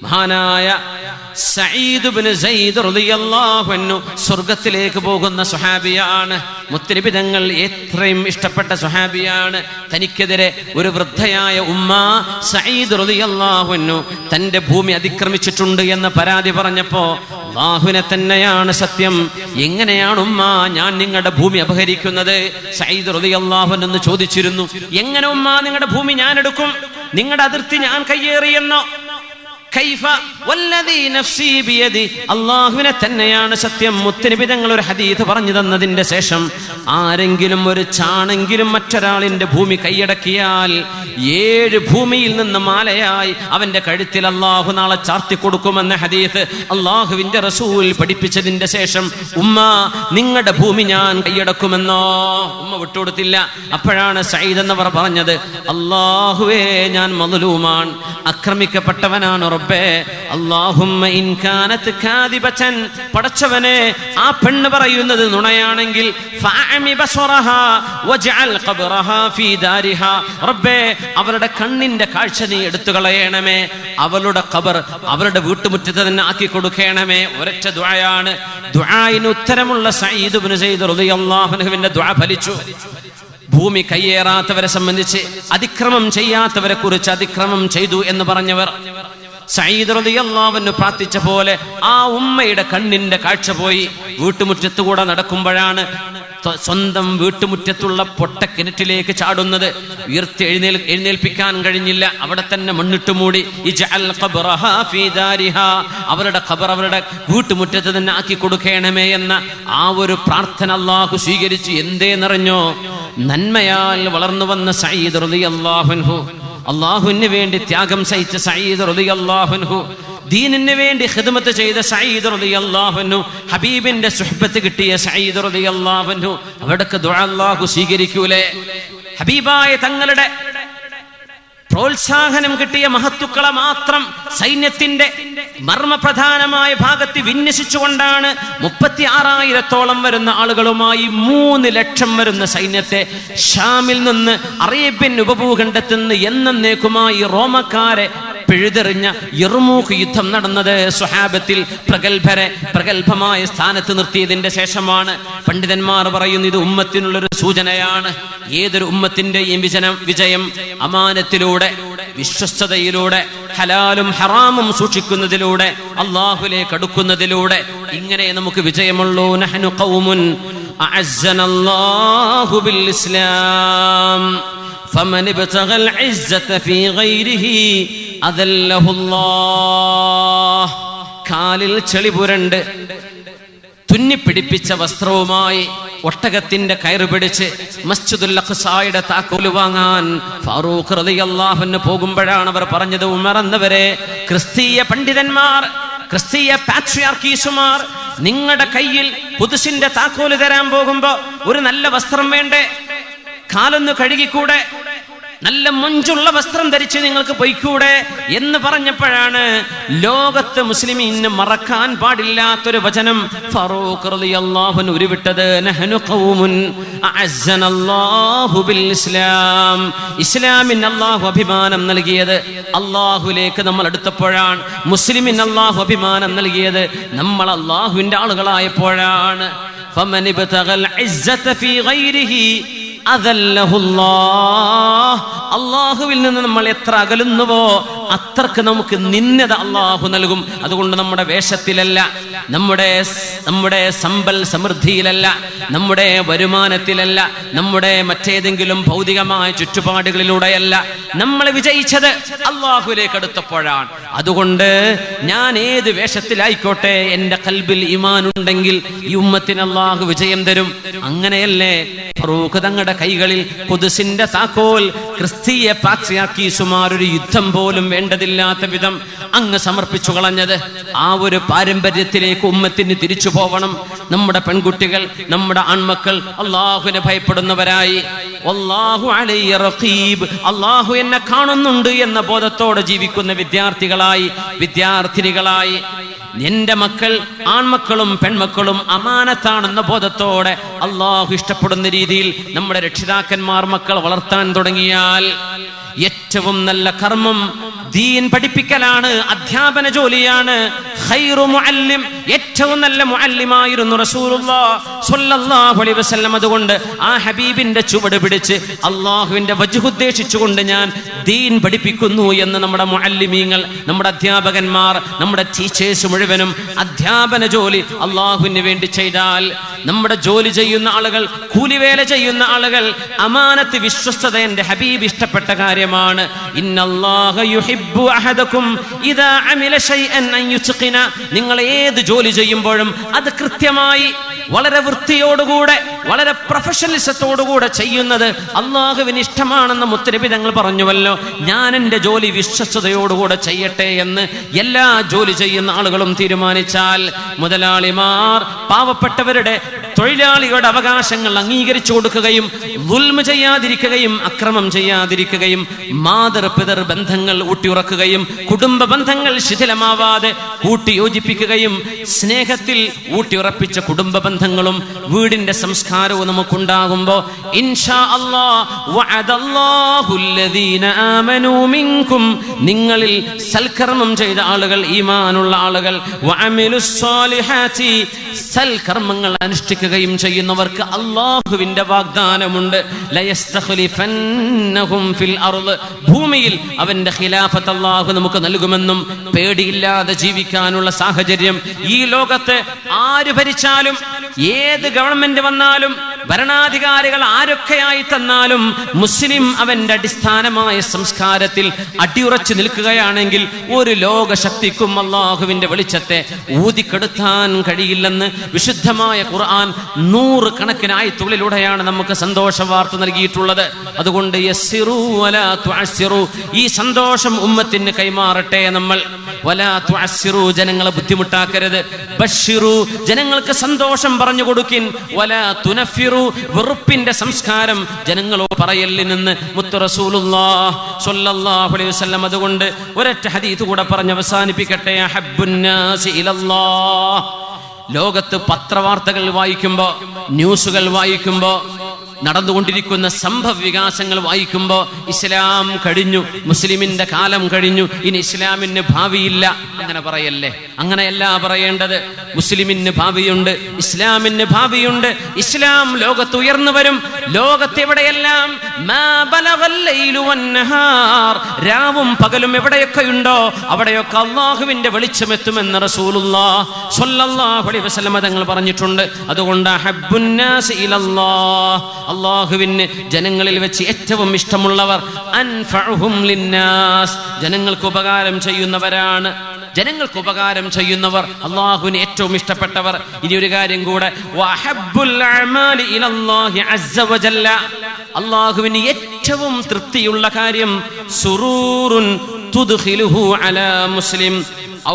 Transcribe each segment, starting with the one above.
മഹാനായ സഈദ് ഇബ്നു സൈദ് റളിയല്ലാഹു അൻഹു സ്വർഗ്ഗത്തിലേക്ക് പോകുന്ന സ്വഹാബിയാണ്. മുത്തനബി തങ്ങൾ എത്രയും ഇഷ്ടപ്പെട്ട സ്വഹാബിയാണ്. തനിക്കെതിരെ ഒരു വൃദ്ധയായ ഉമ്മ സഈദ് റളിയല്ലാഹു അൻഹു തന്റെ ഭൂമി അതിക്രമിച്ചിട്ടുണ്ട് എന്ന പരാതി പറഞ്ഞപ്പോ അല്ലാഹുവിനെ തന്നെയാണ് സത്യം, എങ്ങനെയാണ് ഉമ്മ ഞാൻ നിങ്ങളുടെ ഭൂമി അപഹരിക്കുന്നത്? സഈദ് റളിയല്ലാഹു അൻഹു എന്ന് ചോദിച്ചിരുന്നു. എങ്ങനെ ഉമ്മ നിങ്ങളുടെ ഭൂമി ഞാൻ എടുക്കും? നിങ്ങളുടെ അതിർത്തി ഞാൻ കയ്യേറിയെന്നോ? അള്ളാഹുവിനെ തന്നെയാണ് സത്യം. മുത്തനബി തങ്ങൾ ഒരു ഹദീസ് പറഞ്ഞു തന്നതിന്റെ ശേഷം ആരെങ്കിലും ഒരു ചാണെങ്കിലും മറ്റൊരാളിന്റെ ഭൂമി കൈയടക്കിയാൽ 7 ഭൂമിയിൽ നിന്ന് മാലയായി അവന്റെ കഴുത്തിൽ അള്ളാഹു നാളെ ചാർത്തി കൊടുക്കുമെന്ന ഹദീസ് അള്ളാഹുവിന്റെ റസൂൽ പഠിപ്പിച്ചതിന്റെ ശേഷം ഉമ്മ നിങ്ങളുടെ ഭൂമി ഞാൻ കൈയടക്കുമെന്നോ? ഉമ്മ വിട്ടുകൊടുത്തില്ല. അപ്പോഴാണ് സഈദ് എന്നവർ പറഞ്ഞത്, അള്ളാഹുവേ ഞാൻ മദ്ലൂമാണ്, ആക്രമിക്കപ്പെട്ടവനാണ് റബ്ബേ. അല്ലാഹുമ്മ ഇൻ കാനത് കാദിബതൻ, പടച്ചവനെ ആ പെണ്ണ് പറയുന്നത് നുണയാണെങ്കിൽ ഫഅമി ബസറഹാ വജഅൽ ഖബ്റഹാ ഫീ ദാരിഹാ, റബ്ബേ അവരുടെ കണ്ണിന്റെ കാഴ്ച നീ എടുത്തു കളയണമേ, അവളുടെ ഖബർ അവരുടെ വീട്ടുമുറ്റത്ത് തന്നെ ആക്കി കൊടുക്കണമേ. ഒരൊറ്റ ദുആയാണ്. ദുആയിന് ഉത്തരമുള്ള സഈദ് ഇബ്നു സൈദ് റളിയല്ലാഹു അൻഹുവിന്റെ ദുആ ഫലിച്ചു. ഭൂമി കയ്യേറാത്തവരെ സംബന്ധിച്ച്, അതിക്രമം ചെയ്യാത്തവരെ കുറിച്ച് അതിക്രമം ചെയ്തു എന്ന് പറഞ്ഞവർ സഈദ് റളിയല്ലാഹു അൻഹു പ്രാർത്ഥിച്ച പോലെ ആ ഉമ്മയുടെ കണ്ണിന്റെ കാഴ്ച പോയി. വീട്ടുമുറ്റത്തുകൂടെ നടക്കുമ്പോഴാണ് സ്വന്തം വീട്ടുമുറ്റത്തുള്ള പൊട്ടക്കിണറ്റിലേക്ക് ചാടുന്നത്. എഴുന്നേൽപ്പിക്കാൻ കഴിഞ്ഞില്ല, അവിടെ തന്നെ മണ്ണിട്ട് മൂടി. ഇജ്അൽ ഖബ്റഹാ ഫീ ദാരിഹാ, അവരുടെ ഖബർ അവരുടെ വീട്ടുമുറ്റത്ത് തന്നെ ആക്കി കൊടുക്കണമേ എന്ന ആ ഒരു പ്രാർത്ഥന അല്ലാഹു സ്വീകരിച്ചു. എന്തേന്നറിഞ്ഞോ? നന്മയാൽ വളർന്നു വന്ന സഈദ് റളിയല്ലാഹു അൻഹു, അല്ലാഹുവിന് വേണ്ടി ത്യാഗം സഹിച്ച സഈദ് റളിയല്ലാഹു അൻഹു, ദീനിന് വേണ്ടി ഖിദ്മത്ത് ചെയ്ത സഈദ് റളിയല്ലാഹു അൻഹു, ഹബീബിന്റെ സുഹ്ബത്ത് കിട്ടിയ സഈദ് റളിയല്ലാഹു അൻഹു, അവിടേക്ക് ദുആ അല്ലാഹു സ്വീകരിക്കൂലേ? ഹബീബായ തങ്ങളുടെ പ്രോത്സാഹനം കിട്ടിയ മഹത്തുക്കളെ മാത്രം സൈന്യത്തിന്റെ മർമ്മപ്രധാനമായ ഭാഗത്ത് വിന്യസിച്ചുകൊണ്ടാണ് 36,000-ഓളം വരുന്ന ആളുകളുമായി 3 ലക്ഷം വരുന്ന സൈന്യത്തെ ഷാമിൽ നിന്ന് അറേബ്യൻ ഉപഭൂഖണ്ഡത്തിൽ നിന്ന് എന്നേക്കുമായി റോമക്കാരെ പിഴുതെറിഞ്ഞ യർമൂക്ക് യുദ്ധം നടന്നത് സ്വഹാബത്തിൽ പ്രഗത്ഭമായ സ്ഥാനത്ത് നിർത്തിയതിന്റെ ശേഷമാണ്. പണ്ഡിതന്മാർ പറയുന്നു ഇത് ഉമ്മത്തിനുള്ളൊരു സൂചനയാണ്. ഏതൊരു ഉമ്മത്തിന്റെയും വിജയം അമാനത്തിലൂടെ, വിശ്വസ്തതയിലൂടെ, ഹലാലും ഹറാമും സൂക്ഷിക്കുന്നതിലൂടെ, അല്ലാഹുവിലേക്ക് അടുക്കുന്നതിലൂടെ. ഇങ്ങനെ നമുക്ക് വിജയമുള്ളൂ. നഹ്നു ഖൗമുൻ അഅസ്സനല്ലാഹു ബിൽ ഇസ്ലാം ഫമൻ ഇബ്തഗൽ ഇസ്സത ഫീ ഗൈരിഹി അദല്ലഹുല്ലാഹ്. കാലിൽ ചെളി പുരണ്ട് തുന്നിപ്പിടിപ്പിച്ച വസ്ത്രവുമായി ഒട്ടകത്തിന്റെ കയറ് പിടിച്ച് മസ്ജിദുൽ അഖ്സായുടെ താക്കോല് വാങ്ങാൻ ഫാറൂഖ് റളിയല്ലാഹു അൻഹു പോകുമ്പോഴാണ് അവർ പറഞ്ഞത്, ഉമർ എന്നവരെ, ക്രിസ്തീയ പണ്ഡിതന്മാർ, ക്രിസ്തീയ പാട്രിയാർക്കീസുമാർ നിങ്ങളുടെ കയ്യിൽ ഖുദ്സിന്റെ താക്കോല് തരാൻ പോകുമ്പോ ഒരു നല്ല വസ്ത്രം വേണ്ടേ? കാലൊന്ന് കഴുകിക്കൂടെ? നല്ല മൊഞ്ചുള്ള വസ്ത്രം ധരിച്ച് നിങ്ങൾക്ക് പൊയ്ക്കൂടെ എന്ന് പറഞ്ഞപ്പോഴാണ് ലോകത്ത് മുസ്ലിമീന് മറക്കാൻ പാടില്ലാത്തൊരു വചനം ഫാറൂഖ് റളിയല്ലാഹു അൻഹു ഉരുവിട്ടത്. നഹ്നു ഖൗമുൻ അഅസ്സനല്ലാഹു ബിൽ ഇസ്ലാം. ഇസ്ലാമിന് അല്ലാഹു അഭിമാനം നൽകിയത് അല്ലാഹുവിലേക്ക് നമ്മൾ അടുത്തപ്പോഴാണ്. മുസ്ലിമിന് അല്ലാഹു അഭിമാനം നൽകിയത് നമ്മൾ അല്ലാഹുവിന്റെ ആളുകളായപ്പോഴാണ്. ഫമൻ ഇബ്തഗൽ ഇസ്സത ഫീ ഗൈരിഹി അല്ലാഹുവിൽ നിന്ന് നമ്മൾ എത്ര അകലുന്നുവോ അത്രക്ക് നമുക്ക് നിന്ദ അല്ലാഹു നൽകും. അതുകൊണ്ട് നമ്മുടെ വേഷത്തിലല്ല, നമ്മുടെ സമ്പൽ സമൃദ്ധിയിലല്ല, നമ്മുടെ വരുമാനത്തിലല്ല, നമ്മുടെ മറ്റേതെങ്കിലും ഭൗതികമായ ചുറ്റുപാടുകളിലൂടെയല്ല നമ്മൾ വിജയിച്ചത് അല്ലാഹുവിലേക്ക് അടുത്തപ്പോഴാണ്. അതുകൊണ്ട് ഞാൻ ഏത് വേഷത്തിലായിക്കോട്ടെ, എന്റെ ഖൽബിൽ ഈമാൻ ഉണ്ടെങ്കിൽ ഈ ഉമ്മത്തിന് അല്ലാഹു വിജയം തരും. അങ്ങനെയല്ലേ ഫാറൂഖ് തങ്ങളുടെ കൈകളിൽ ഖുദ്സിന്റെ താക്കോൽ ക്രിസ്തീയ പാട്രിയാർക്കീസുമാർ ഒരു യുദ്ധം പോലും വേണ്ടതില്ലാത്ത വിധം അങ്ങ് സമർപ്പിച്ചു കളഞ്ഞത്? ആ ഒരു പാരമ്പര്യത്തിലേക്ക് ഉമ്മത്തിന് തിരിച്ചു പോവണം. നമ്മുടെ പെൺകുട്ടികൾ, നമ്മുടെ ആൺമക്കൾ അല്ലാഹുവിനെ ഭയപ്പെടുന്നവരായി, വല്ലാഹു അലയ്യ റഖീബ്, അല്ലാഹു എന്നെ കാണുന്നുണ്ട് എന്ന ബോധത്തോടെ ജീവിക്കുന്ന വിദ്യാർത്ഥികളായി, വിദ്യാർത്ഥിനികളായി, എന്റെ മക്കൾ ആൺമക്കളും പെൺമക്കളും അമാനത്താണെന്ന ബോധത്തോടെ അല്ലാഹു ഇഷ്ടപ്പെടുന്ന രീതിയിൽ നമ്മുടെ രക്ഷിതാക്കന്മാർ മക്കൾ വളർത്താൻ തുടങ്ങിയാൽ ഏറ്റവും നല്ല കർമ്മം ദീൻ പഠിപ്പിക്കലാണ്, അധ്യാപന ജോലിയാണ്. ഖൈറു മുഅല്ലിം, ഏറ്റവും നല്ല മുഅല്ലിമായിരുന്നു റസൂലുള്ളാഹി സ്വല്ലല്ലാഹു അലൈഹി വസല്ലം. അതുകൊണ്ട് ആ ഹബീബിന്റെ ചുവട് പിടിച്ച് അള്ളാഹുവിന്റെ വജ്ഹ് ഉദ്ദേശിച്ചുകൊണ്ട് ഞാൻ ദീൻ പഠിപ്പിക്കുന്നു എന്ന് നമ്മുടെ മുഅല്ലിമീങ്ങൾ, നമ്മുടെ അധ്യാപകന്മാർ, നമ്മുടെ ടീച്ചേഴ്സ് മുഴുവനും അധ്യാപന ജോലി അള്ളാഹുവിന് വേണ്ടി ചെയ്താൽ, നമ്മുടെ ജോലി ചെയ്യുന്ന ആളുകൾ, കൂലിവേല ചെയ്യുന്ന ആളുകൾ, അമാനത്ത്, വിശ്വസ്തത എന്റെ ഹബീബ് ഇഷ്ടപ്പെട്ട കാര്യമാണ്. ഇന്നല്ലാഹ യുഹിബ്ബു അഹദകും ഇദാ അമില ശൈഅൻ അൻ യുത്ഖിന. നിങ്ങൾ ഏത് ജോലി ചെയ്യുമ്പോഴും അത് കൃത്യമായി, വളരെ വൃത്തിയോടുകൂടെ, വളരെ പ്രൊഫഷണലിസത്തോടുകൂടെ ചെയ്യുന്നത് അള്ളാഹുവിന് ഇഷ്ടമാണെന്ന് മുത്തനബി തങ്ങൾ പറഞ്ഞുവല്ലോ. ഞാൻ എൻ്റെ ജോലി വിശ്വസ്തയോടുകൂടെ ചെയ്യട്ടെ എന്ന് എല്ലാ ജോലി ചെയ്യുന്ന ആളുകളും തീരുമാനിച്ചാൽ, മുതലാളിമാർ പാവപ്പെട്ടവരുടെ, തൊഴിലാളികളുടെ അവകാശങ്ങൾ അംഗീകരിച്ചു കൊടുക്കുകയും ദുൽമ ചെയ്യാതിരിക്കുകയും അക്രമം ചെയ്യാതിരിക്കുകയും മാതൃപിതൃ ബന്ധങ്ങൾ ഊട്ടിയുറക്കുകയും കുടുംബ ബന്ധങ്ങൾ ശിഥിലമാവാതെ കൂട്ടിയോജിപ്പിക്കുകയും സ്നേഹത്തിൽ ഊട്ടിയുറപ്പിച്ച കുടുംബ ബന്ധങ്ങളും വീടിന്റെ സംസ്കാരവും നമുക്കുണ്ടാകുമ്പോൾ ഇൻഷാ അല്ലാഹ് വഅദല്ലാഹുല്ലദീന ആമനൂ മിൻകും, നിങ്ങളിൽ സൽക്കർമ്മം ചെയ്ത ആളുകൾ, ഈമാനുള്ള ആളുകൾ, വഅമിലുസ് സ്വാലിഹാത്തി, സൽക്കർമ്മങ്ങൾ അനുഷ്ഠിക്കുകയും ചെയ്യുന്നവർക്ക് അള്ളാഹുവിന്റെ വാഗ്ദാനമുണ്ട്. ലയസ്തഖ്ലിഫന്നഹും ഫിൽ അർള്, ഭൂമിയിൽ അവന്റെ ഖിലാഫത്ത് അള്ളാഹു നമുക്ക് നൽകുമെന്നും, പേടിയില്ലാതെ ജീവിക്കാനുള്ള സാഹചര്യം ഈ ലോകത്ത് ആര് ഭരിച്ചാലും, ഏത് ഗവൺമെന്റ് വന്നാലും, ഭരണാധികാരികൾ ആരൊക്കെയായി തന്നാലും, മുസ്ലിം അവന്റെ അടിസ്ഥാനമായ സംസ്കാരത്തിൽ അടിയുറച്ചു നിൽക്കുകയാണെങ്കിൽ ഒരു ലോകശക്തിക്കും അള്ളാഹുവിന്റെ വെളിച്ചത്തെ ഊതിക്കെടുത്താൻ കഴിയില്ലെന്ന് വിശുദ്ധമായ ഖുർആൻ 100 കണക്കിന് ആയത്തുകളിലൂടെയാണ് നമുക്ക് സന്തോഷ വാർത്ത നൽകിയിട്ടുള്ളത്. അതുകൊണ്ട് യസ്സിറു വലാ തുഅസ്സിറു, ഈ സന്തോഷം ഉമ്മത്തിന് കൈമാറട്ടെ നമ്മൾ. വലാ തുഅസ്സിറു, ജനങ്ങളെ ബുദ്ധിമുട്ടാക്കരുത്. ബശ്ശിറു, ജനങ്ങൾക്ക് സന്തോഷം പറഞ്ഞു കൊടുക്കിൻ. വലാ തുനഫിറു, വെറുപ്പിന്റെ സംസ്കാരം ജനങ്ങളോട് പറയലിൽ നിന്ന് മുത്ത് റസൂലുള്ളാഹി സ്വല്ലല്ലാഹു അലൈഹി വസല്ലം. അതുകൊണ്ട് ഒരൊറ്റ ഹദീസ് കൂടെ പറഞ്ഞ് അവസാനിപ്പിക്കട്ടെ. ഹബ്ബുന്നാസി ഇലല്ലാഹ്, ലോകത്ത് പത്രവാർത്തകൾ വായിക്കുമ്പോൾ, ന്യൂസുകൾ വായിക്കുമ്പോൾ, നടന്നുകൊണ്ടിരിക്കുന്ന സംഭവ വികാസങ്ങൾ വായിക്കുമ്പോൾ ഇസ്ലാം കഴിഞ്ഞു, മുസ്ലിമിന്റെ കാലം കഴിഞ്ഞു, ഇനി ഇസ്ലാമിന് ഭാവിയില്ല, അങ്ങനെ പറയല്ലേ. അങ്ങനെയല്ല പറയേണ്ടത്. മുസ്ലിമിന് ഭാവിയുണ്ട്, ഇസ്ലാമിന് ഭാവിയുണ്ട്. ഇസ്ലാം ലോകത്ത് ഉയർന്നു വരും. ലോകത്തെവിടെയെല്ലാം രാവും പകലും എവിടെയൊക്കെയുണ്ടോ അവിടെയൊക്കെ അള്ളാഹുവിന്റെ വെളിച്ചമെത്തുമെന്ന് റസൂലുള്ളാഹി സ്വല്ലല്ലാഹു അലൈഹി വസല്ലം തങ്ങൾ പറഞ്ഞിട്ടുണ്ട്. അതുകൊണ്ട് ഹബ്ബുന്നാസി ഇലല്ലാഹ്, അള്ളാഹുവിന് ജനങ്ങളിൽ വെച്ച് ഏറ്റവും ഇഷ്ടമുള്ളവർ അൻഫഉഹും ലിന്നാസ്, ജനങ്ങൾക്ക് ഉപകാരം ചെയ്യുന്നവരാണ്. ജനങ്ങൾക്ക് ഉപകാരം ചെയ്യുന്നവർ, അള്ളാഹുവിന് ഏറ്റവും ഇഷ്ടപ്പെട്ടവർ. ഇനി ഒരു കാര്യം കൂടെ, വഹബ്ബുൽ അഅമാലി ഇലല്ലാഹി അസ്സ വജല്ല, അള്ളാഹുവിന് ഏറ്റവും തൃപ്തിയുള്ള കാര്യം സുറൂറുൻ തുദ്ഖിലുഹു അലാ മുസ്ലിം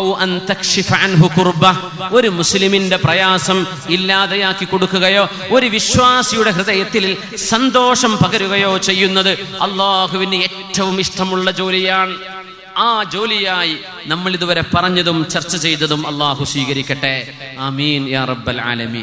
ഔ അൻ തക്ഷിഫ അൻഹു കുർബ, ഒരു മുസ്ലിമിന്റെ പ്രയാസം ഇല്ലാതെയാക്കി കൊടുക്കുകയോ ഒരു വിശ്വാസിയുടെ ഹൃദയത്തിൽ സന്തോഷം പകരുകയോ ചെയ്യുന്നത് അള്ളാഹുവിന് ഏറ്റവും ഇഷ്ടമുള്ള ജോലിയാണ്. ആ ജോലിയായി നമ്മൾ ഇതുവരെ പറഞ്ഞതും ചർച്ച ചെയ്തതും അള്ളാഹു സ്വീകരിക്കട്ടെ. ആമീൻ യാ റബ്ബൽ ആലമീൻ.